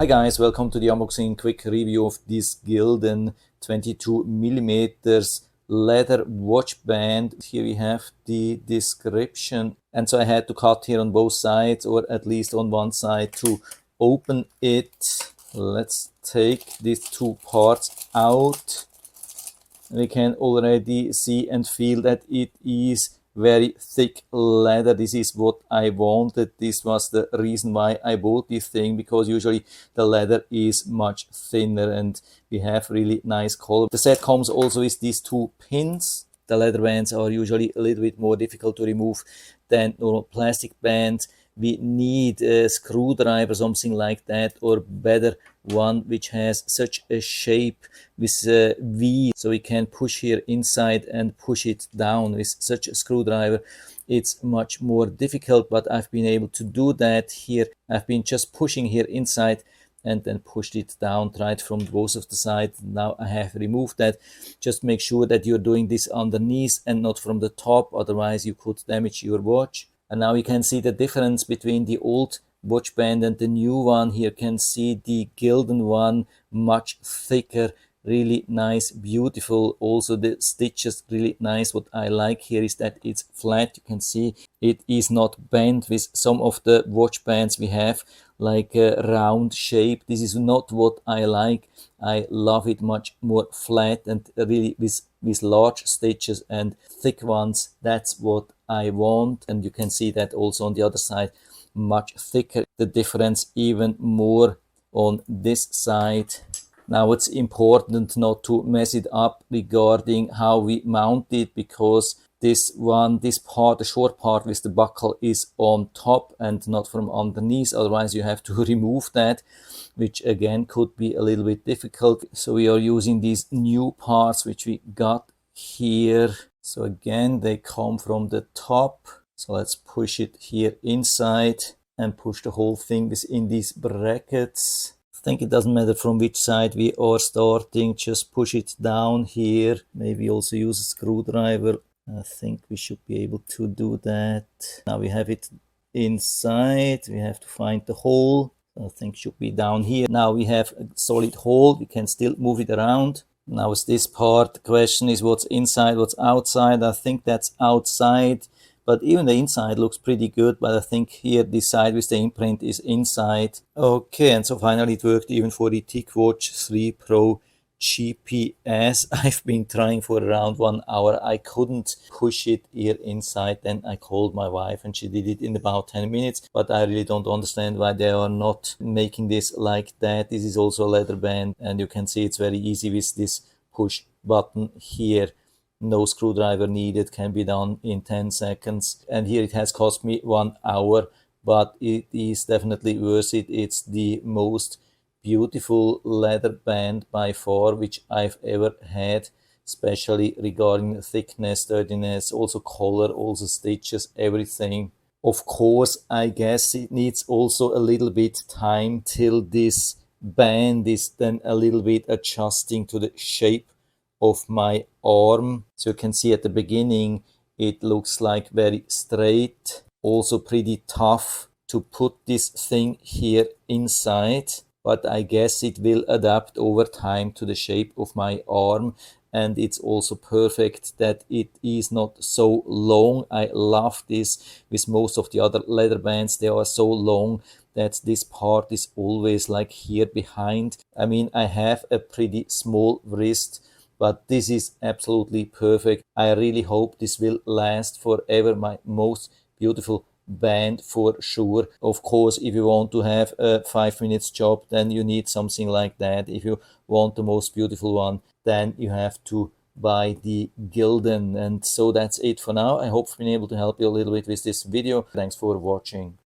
Hi guys, welcome to the unboxing quick review of this Gilden 22mm leather watch band. Here we have the description, and so I had to cut here on both sides, or at least on one side, to open it. Let's take these two parts out. We can already see and feel that it is very thick leather. This is what I wanted. This was the reason why I bought this thing, because usually the leather is much thinner and we have really nice color. The set comes also with these two pins. The leather bands are usually a little bit more difficult to remove than normal plastic bands. We need a screwdriver, something like that, or better one which has such a shape with a V, so we can push here inside and push it down. With such a screwdriver it's much more difficult, but I've been able to do that here. I've been just pushing here inside and then pushed it down, tried from both of the sides. Now I have removed that. Just make sure that you're doing this underneath and not from the top, otherwise you could damage your watch. And now you can see the difference between the old watch band and the new one. Here you can see the Gilden one, much thicker, really nice, beautiful. Also the stitches really nice. What I like here is that it's flat. You can see it is not bent with some of the watch bands we have, like a round shape. This is not what I like. I love it much more flat and really with large stitches and thick ones. That's what I want. And you can see that also on the other side, much thicker. The difference even more on this side. Now it's important not to mess it up regarding how we mount it, because this part, the short part with the buckle, is on top and not from underneath. Otherwise you have to remove that, which again could be a little bit difficult. So we are using these new parts which we got here. So again, they come from the top. So let's push it here inside and push the whole thing within these brackets. I think it doesn't matter from which side we are starting, just push it down here. Maybe also use a screwdriver. I think we should be able to do that. Now we have it inside. We have to find the hole. I think it should be down here. Now we have a solid hole. We can still move it around. Now it's this part. The question is what's inside, what's outside. I think that's outside, but even the inside looks pretty good. But I think here this side with the imprint is inside. Okay, and so finally it worked even for the TicWatch 3 Pro GPS. I've been trying for around 1 hour. I couldn't push it here inside. Then I called my wife and she did it in about 10 minutes. But I really don't understand why they are not making this like that. This is also a leather band, and you can see it's very easy with this push button here. No screwdriver needed, can be done in 10 seconds. And here it has cost me 1 hour, but it is definitely worth it. It's the most beautiful leather band by far which I've ever had, especially regarding thickness, sturdiness, also color, also stitches, everything. Of course, I guess it needs also a little bit time till this band is then a little bit adjusting to the shape of my arm. So you can see at the beginning it looks like very straight, also pretty tough to put this thing here inside. But I guess it will adapt over time to the shape of my arm. And it's also perfect that it is not so long. I love this. With most of the other leather bands, they are so long that this part is always like here behind. I mean, I have a pretty small wrist, but this is absolutely perfect. I really hope this will last forever. My most beautiful band for sure. Of course, if you want to have a 5 minutes job, then you need something like that. If you want the most beautiful one, then you have to buy the Gilden. And so that's it for now. I hope I've been able to help you a little bit with this video. Thanks for watching.